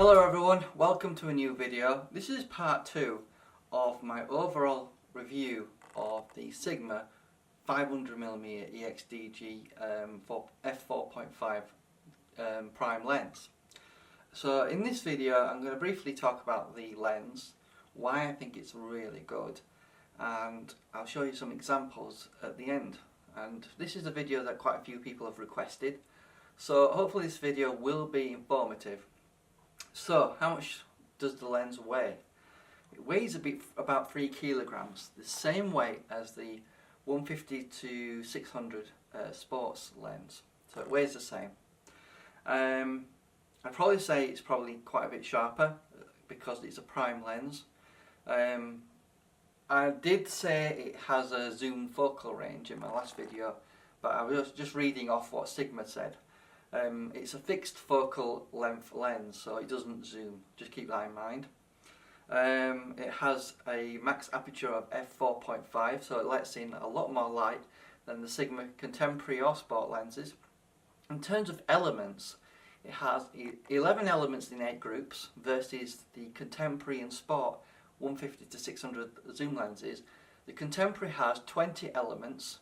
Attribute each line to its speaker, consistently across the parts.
Speaker 1: Hello everyone, welcome to a new video. This is part 2 of my overall review of the Sigma 500mm EXDG for F4.5 prime lens. So in this video I'm going to briefly talk about the lens, why I think it's really good, and I'll show you some examples at the end. And this is a video that quite a few people have requested, so hopefully this video will be informative. So, how much does the lens weigh? It weighs about 3 kilograms, the same weight as the 150 to 600 sports lens. So it weighs the same. I'd probably say it's probably quite a bit sharper because it's a prime lens. I did say it has a zoom focal range in my last video, but I was just reading off what Sigma said. It's a fixed focal length lens, so it doesn't zoom, just keep that in mind. It has a max aperture of f4.5, so it lets in a lot more light than the Sigma contemporary or sport lenses. In terms of elements, it has 11 elements in 8 groups versus the contemporary and sport 150 to 600 zoom lenses. The contemporary has 20 elements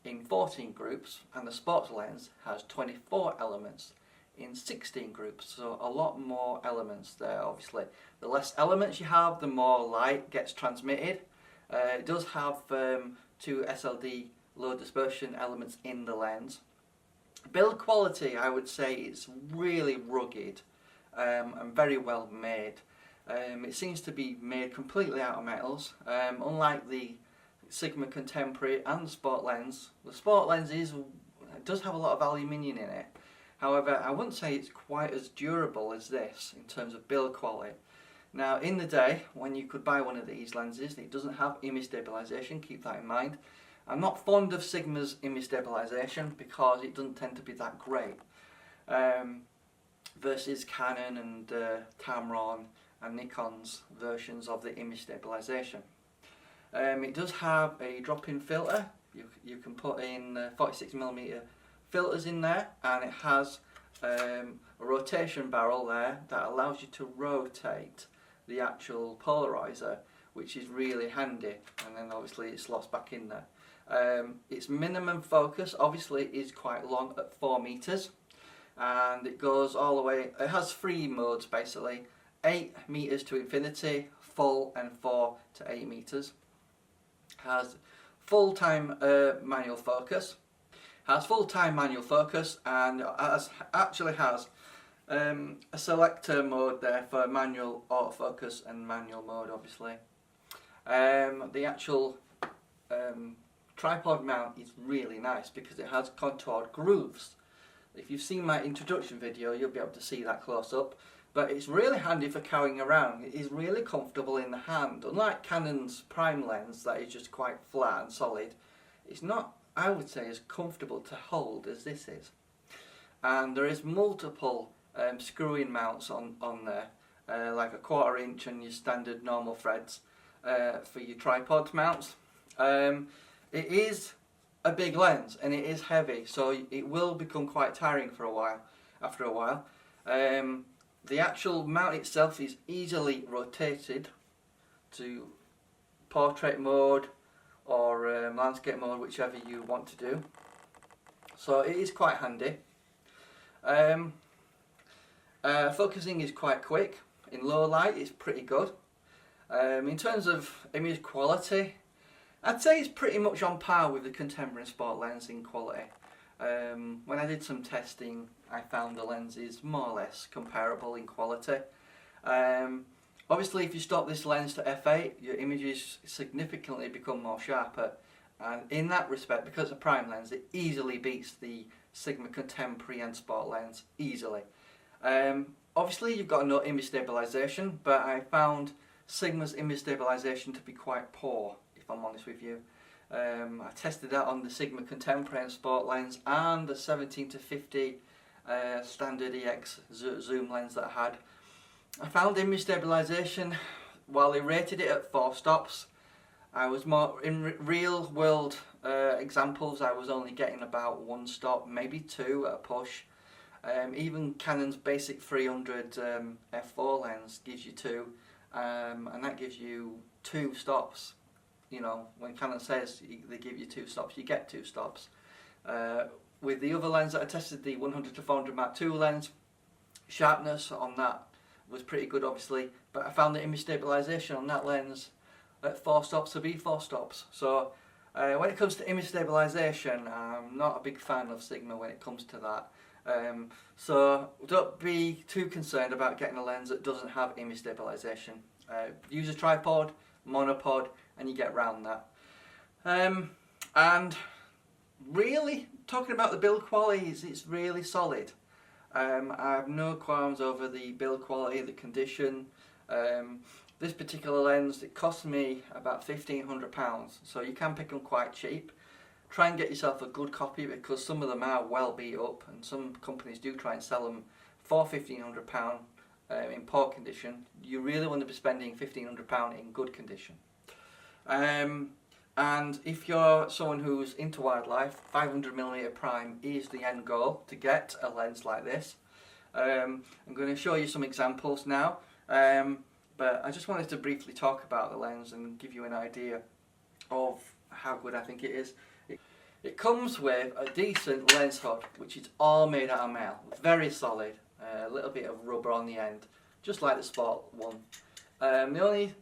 Speaker 1: in 14 groups, and the sports lens has 24 elements in 16 groups, so a lot more elements there. Obviously, the less elements you have, the more light gets transmitted. It does have 2 SLD low dispersion elements in the lens. Build quality, I would say it's really rugged and very well made. It seems to be made completely out of metals, unlike the Sigma contemporary and sport lens. The sport lens does have a lot of aluminium in it. However, I wouldn't say it's quite as durable as this in terms of build quality. Now, in the day when you could buy one of these lenses, it doesn't have image stabilization, keep that in mind. I'm not fond of Sigma's image stabilization because it doesn't tend to be that great versus Canon and Tamron and Nikon's versions of the image stabilization. It does have a drop-in filter. You can put in 46mm filters in there, and it has a rotation barrel there that allows you to rotate the actual polarizer, which is really handy, and then obviously it slots back in there. Its minimum focus obviously is quite long at 4 meters, and it goes all the way. It has 3 modes basically: 8 meters to infinity, full, and 4 to 8 meters. Has full-time manual focus. And actually has a selector mode there for manual autofocus and manual mode, obviously. The actual tripod mount is really nice because it has contoured grooves. If you've seen my introduction video, you'll be able to see that close up. But it's really handy for carrying around. It is really comfortable in the hand. Unlike Canon's prime lens that is just quite flat and solid, it's not, I would say, as comfortable to hold as this is. And there is multiple screw-in mounts on there, like a 1/4 inch and your standard normal threads for your tripod mounts. It is a big lens and it is heavy, so it will become quite tiring for a while. After a while. The actual mount itself is easily rotated to portrait mode or landscape mode, whichever you want to do. So it is quite handy. Focusing is quite quick. In low light it's pretty good. In terms of image quality, I'd say it's pretty much on par with the contemporary sport lens in quality. When I did some testing, I found the lens is more or less comparable in quality. Obviously, if you stop this lens to f8, your images significantly become more sharper, and in that respect, because it's a prime lens, it easily beats the Sigma contemporary and sport lens easily. Obviously, you've got no image stabilization, but I found Sigma's image stabilization to be quite poor, if I'm honest with you. I tested that on the Sigma contemporary and sport lens and the 17 to 50 standard EX zoom lens that I had. I found image stabilization, while they rated it at 4 stops, I was more in real world examples. I was only getting about 1 stop, maybe 2 at a push. Even Canon's basic 300 f4 lens gives you 2, and that gives you 2 stops. You know, when Canon says they give you 2 stops, you get 2 stops. With the other lens that I tested, the 100 to 400 Mark II lens, sharpness on that was pretty good obviously, but I found the image stabilization on that lens at 4 stops to be 4 stops. So when it comes to image stabilization, I'm not a big fan of Sigma when it comes to that. So don't be too concerned about getting a lens that doesn't have image stabilization. Use a tripod, monopod, and you get around that. And really, talking about the build quality, it's really solid. I have no qualms over the build quality, the condition. This particular lens, it cost me about £1,500, so you can pick them quite cheap. Try and get yourself a good copy, because some of them are well beat up, and some companies do try and sell them for £1,500 in poor condition. You really want to be spending £1,500 in good condition. And if you're someone who's into wildlife, 500mm prime is the end goal to get a lens like this. I'm going to show you some examples now, but I just wanted to briefly talk about the lens and give you an idea of how good I think it is. It comes with a decent lens hood, which is all made out of metal, very solid, a little bit of rubber on the end, just like the Sport one. The only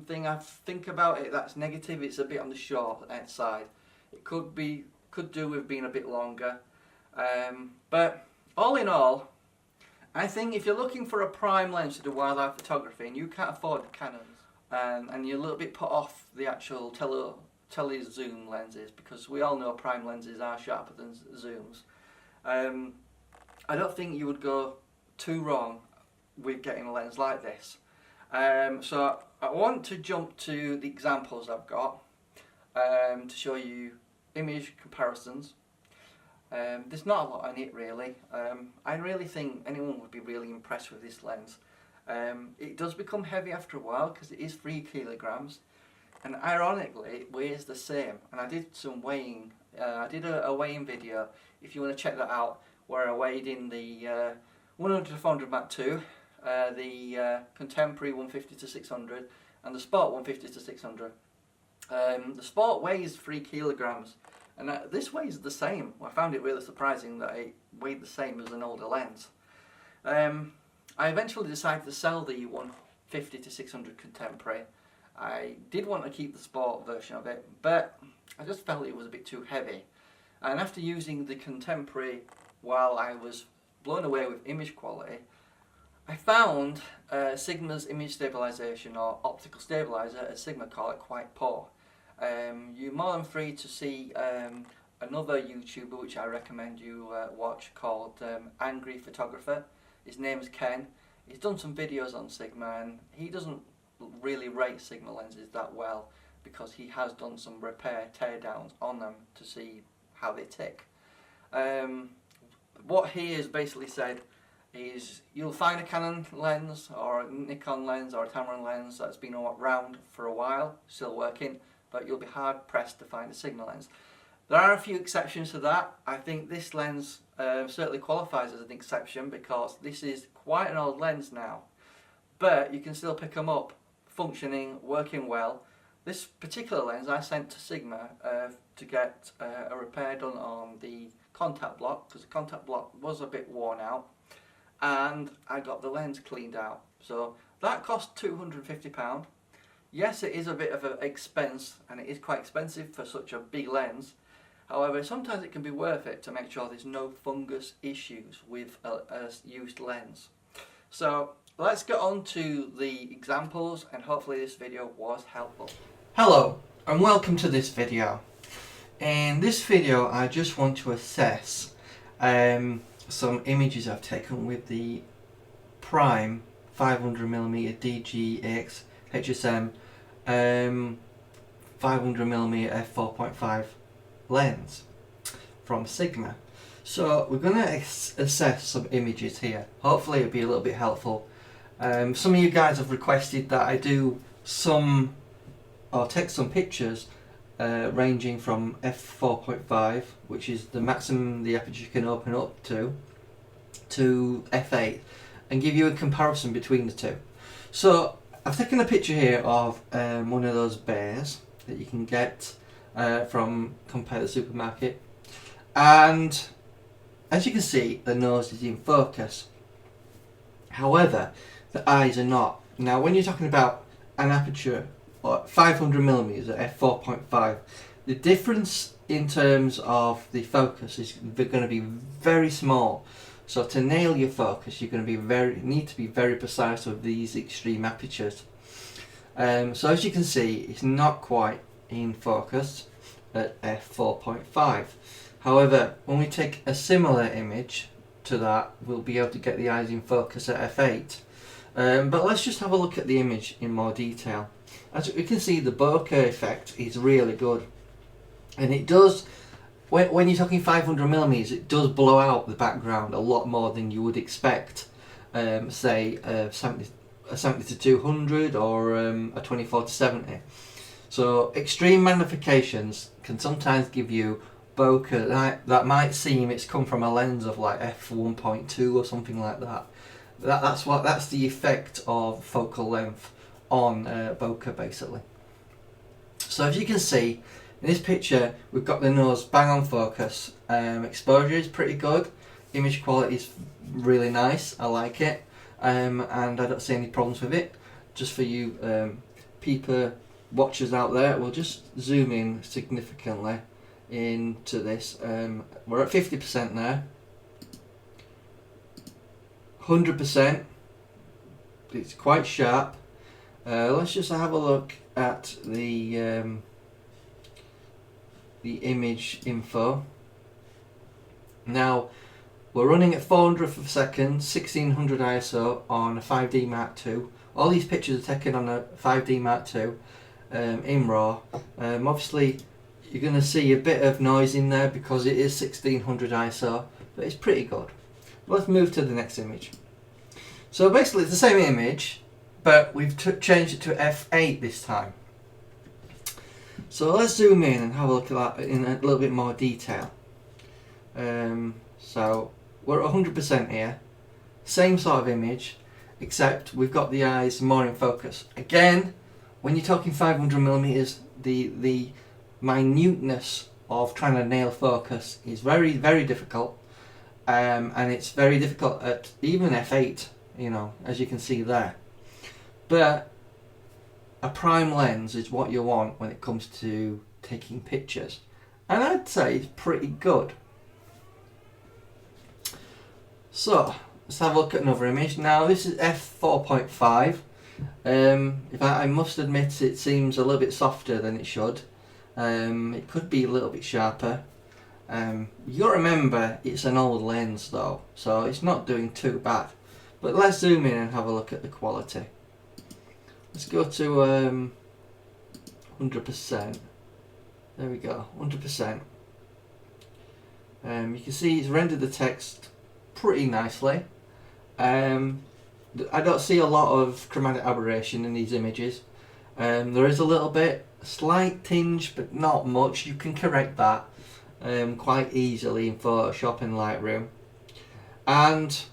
Speaker 1: thing I think about it that's negative, it's a bit on the short side. It could do with being a bit longer, but all in all, I think if you're looking for a prime lens to do wildlife photography and you can't afford the Canons, and you're a little bit put off the actual tele zoom lenses, because we all know prime lenses are sharper than zooms, I don't think you would go too wrong with getting a lens like this. So I want to jump to the examples I've got to show you image comparisons. There's not a lot in it really. I really think anyone would be really impressed with this lens. It does become heavy after a while because it is 3 kilograms, and ironically it weighs the same. And I did some weighing, I did a weighing video, if you want to check that out, where I weighed in the 100 to 400 Mark II, the contemporary 150 to 600 and the Sport 150 to 600. The Sport weighs 3 kilograms, and this weighs the same. I found it really surprising that it weighed the same as an older lens. I eventually decided to sell the 150 to 600 contemporary. I did want to keep the Sport version of it, but I just felt it was a bit too heavy. And after using the contemporary while I was blown away with image quality, I found Sigma's image stabilization, or optical stabilizer as Sigma call it, quite poor. You're more than free to see another YouTuber which I recommend you watch, called Angry Photographer. His name is Ken. He's done some videos on Sigma, and he doesn't really rate Sigma lenses that well because he has done some repair teardowns on them to see how they tick. What he has basically said is you'll find a Canon lens or a Nikon lens or a Tamron lens that's been around for a while, still working, but you'll be hard pressed to find a Sigma lens. There are a few exceptions to that. I think this lens certainly qualifies as an exception because this is quite an old lens now, but you can still pick them up functioning, working well. This particular lens I sent to Sigma to get a repair done on the contact block, because the contact block was a bit worn out, and I got the lens cleaned out. So that cost £250. Yes, it is a bit of an expense, and it is quite expensive for such a big lens. However, sometimes it can be worth it to make sure there's no fungus issues with a used lens. So let's get on to the examples, and hopefully this video was helpful. Hello and welcome to this video. In this video I just want to assess some images I've taken with the prime 500mm DG APO HSM 500mm F4.5 lens from Sigma. So we're going to assess some images here. Hopefully it'll be a little bit helpful. Some of you guys have requested that I do some, or take some pictures ranging from F4.5, which is the maximum the aperture can open up to, to f8 and give you a comparison between the two. So I've taken a picture here of one of those bears that you can get from Compare the Supermarket, and as you can see, the nose is in focus. However, the eyes are not. Now when you're talking about an aperture or 500mm at f4.5, the difference in terms of the focus is going to be very small. So to nail your focus, you're going to need to be very precise with these extreme apertures. So as you can see, it's not quite in focus at f4.5. However, when we take a similar image to that, we'll be able to get the eyes in focus at f8. But let's just have a look at the image in more detail. As you can see, the bokeh effect is really good, and it does, when you're talking 500mm, it does blow out the background a lot more than you would expect. Say a 70 to 200 or a 24 to 70. So extreme magnifications can sometimes give you bokeh that might seem it's come from a lens of like f1.2 or something like that. That's the effect of focal length on bokeh basically. So as you can see in this picture, we've got the nose bang on focus. Exposure is pretty good. Image quality is really nice. I like it, and I don't see any problems with it. Just for you peeper watchers out there, we'll just zoom in significantly into this. We're at 50% there. 100%. It's quite sharp. Let's just have a look at the image info. Now we're running at 400th of a second, 1600 ISO on a 5D Mark II. All these pictures are taken on a 5D Mark II in RAW. Obviously you're going to see a bit of noise in there because it is 1600 ISO, but it's pretty good. Let's move to the next image. So basically it's the same image, but we've changed it to f8 this time. So let's zoom in and have a look at that in a little bit more detail. So we're at 100% here, same sort of image, except we've got the eyes more in focus. Again, when you're talking 500mm, the minuteness of trying to nail focus is very, very difficult, and it's very difficult at even f8, you know, as you can see there. But a prime lens is what you want when it comes to taking pictures, and I'd say it's pretty good. So let's have a look at another image. Now this is f4.5. I must admit it seems a little bit softer than it should. It could be a little bit sharper. You got to remember it's an old lens though, so it's not doing too bad. But let's zoom in and have a look at the quality. Let's go to 100%. There we go, 100%. You can see it's rendered the text pretty nicely. I don't see a lot of chromatic aberration in these images. There is a little bit, a slight tinge, but not much. You can correct that quite easily in Photoshop and Lightroom. And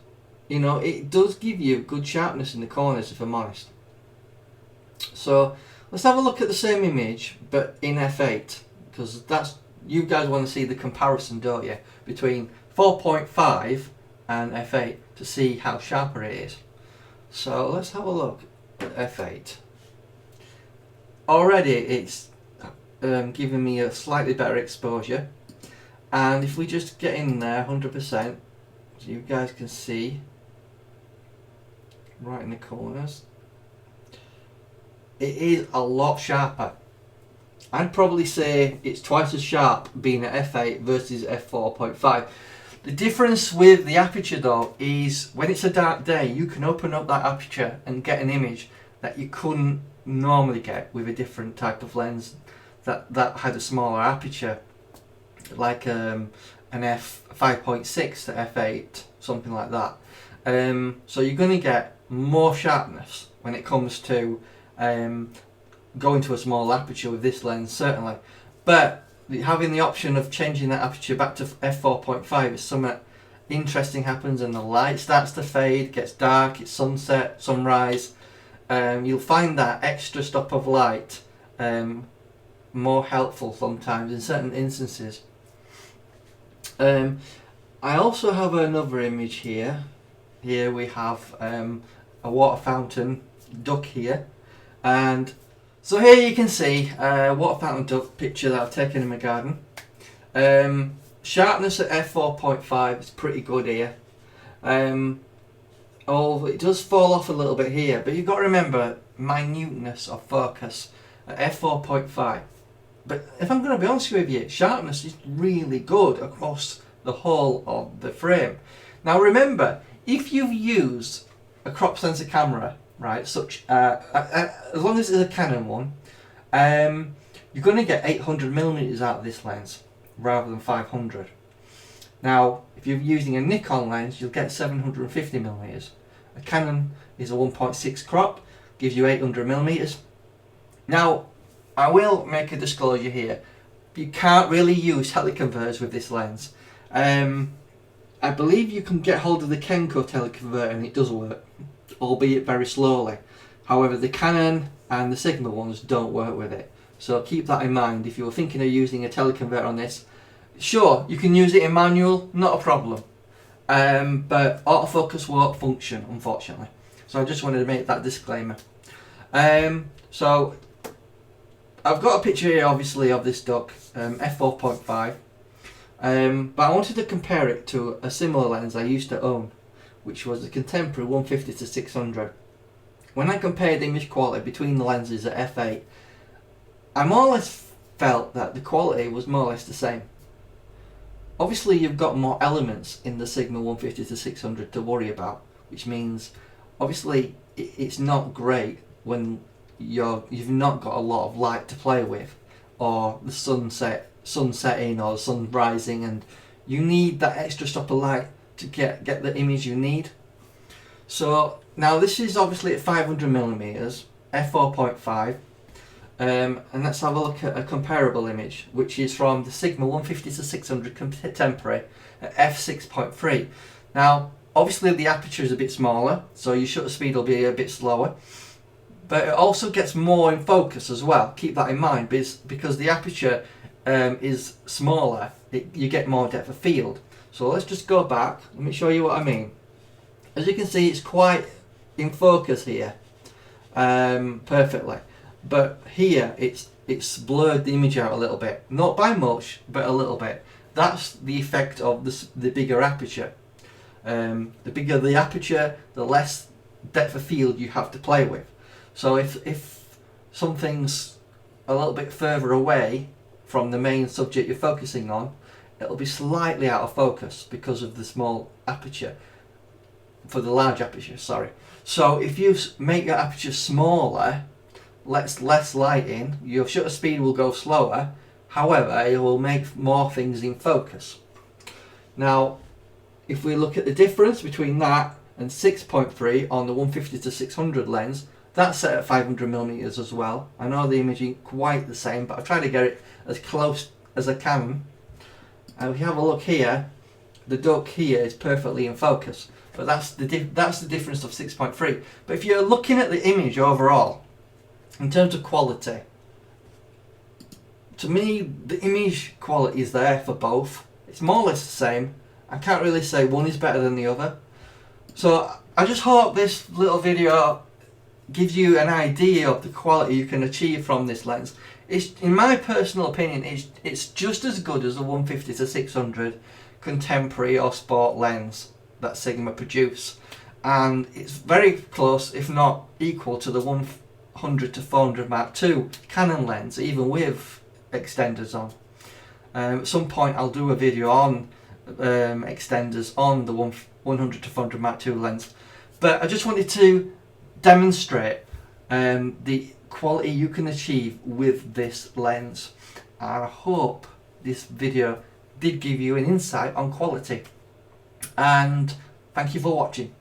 Speaker 1: you know, it does give you good sharpness in the corners, if I'm honest. So let's have a look at the same image but in f8, because that's, you guys want to see the comparison, don't you, between 4.5 and f8 to see how sharper it is. So let's have a look at f8. Already it's giving me a slightly better exposure, and if we just get in there 100%, so you guys can see right in the corners, it is a lot sharper. I'd probably say it's twice as sharp being at f8 versus f4.5. The difference with the aperture though is when it's a dark day, you can open up that aperture and get an image that you couldn't normally get with a different type of lens that had a smaller aperture, like an f5.6 to f8, something like that. So you're going to get more sharpness when it comes to going to a small aperture with this lens, certainly. But having the option of changing that aperture back to f4.5 is something interesting happens and the light starts to fade, gets dark, it's sunset, sunrise, you'll find that extra stop of light more helpful sometimes in certain instances. I also have another image here. Here we have a water fountain duck here, and so here you can see a water fountain duck picture that I've taken in my garden. Sharpness at f4.5 is pretty good here. Oh, it does fall off a little bit here, but you've got to remember minuteness of focus at f4.5. But if I'm going to be honest with you, sharpness is really good across the whole of the frame. Now remember, if you've used a crop sensor camera, right, such as long as it's a Canon one, you're going to get 800mm out of this lens rather than 500. Now, if you're using a Nikon lens, you'll get 750mm. A Canon is a 1.6 crop, gives you 800mm. Now, I will make a disclosure here. You can't really use teleconverters with this lens. I believe you can get hold of the Kenko teleconverter and it does work, albeit very slowly. However, the Canon and the Sigma ones don't work with it. So keep that in mind. If you're thinking of using a teleconverter on this, sure, you can use it in manual, not a problem. But autofocus won't function, unfortunately. So I just wanted to make that disclaimer. So I've got a picture here, obviously, of this duck, f4.5. But I wanted to compare it to a similar lens I used to own, which was the contemporary 150 to 600. When I compared the image quality between the lenses at f8, I more or less felt that the quality was more or less the same. Obviously you've got more elements in the Sigma 150 to 600 to worry about, which means obviously it's not great when you've not got a lot of light to play with, or the sun setting or the sun rising, and you need that extra stop of light to get the image you need. So now this is obviously at 500mm f4.5, and let's have a look at a comparable image, which is from the Sigma 150 to 600 contemporary at f6.3. Now obviously the aperture is a bit smaller, so your shutter speed will be a bit slower, but it also gets more in focus as well. Keep that in mind, because the aperture is smaller, you get more depth of field. So let's just go back, let me show you what I mean. As you can see, it's quite in focus here, perfectly, but here it's blurred the image out a little bit, not by much, but a little bit. That's the effect of the bigger aperture. The bigger the aperture, the less depth of field you have to play with. So if something's a little bit further away from the main subject you're focusing on, it'll be slightly out of focus because of the small aperture, for the large aperture, sorry. So if you make your aperture smaller, lets less light in, your shutter speed will go slower, however it will make more things in focus. Now if we look at the difference between that and 6.3 on the 150 to 600 lens, that's set at 500mm as well. I know the image ain't quite the same, but I've tried to get it as close as I can. And if you have a look here, the duck here is perfectly in focus, but that's the difference of 6.3. But if you're looking at the image overall, in terms of quality, to me the image quality is there for both. It's more or less the same. I can't really say one is better than the other. So I just hope this little video gives you an idea of the quality you can achieve from this lens. It's, in my personal opinion, it's just as good as the 150 to 600 contemporary or sport lens that Sigma produce, and it's very close, if not equal, to the 100 to 400 Mark II Canon lens, even with extenders on. At some point I'll do a video on extenders on the 100 to 400 Mark II lens, but I just wanted to demonstrate the quality you can achieve with this lens. I hope this video did give you an insight on quality, and thank you for watching.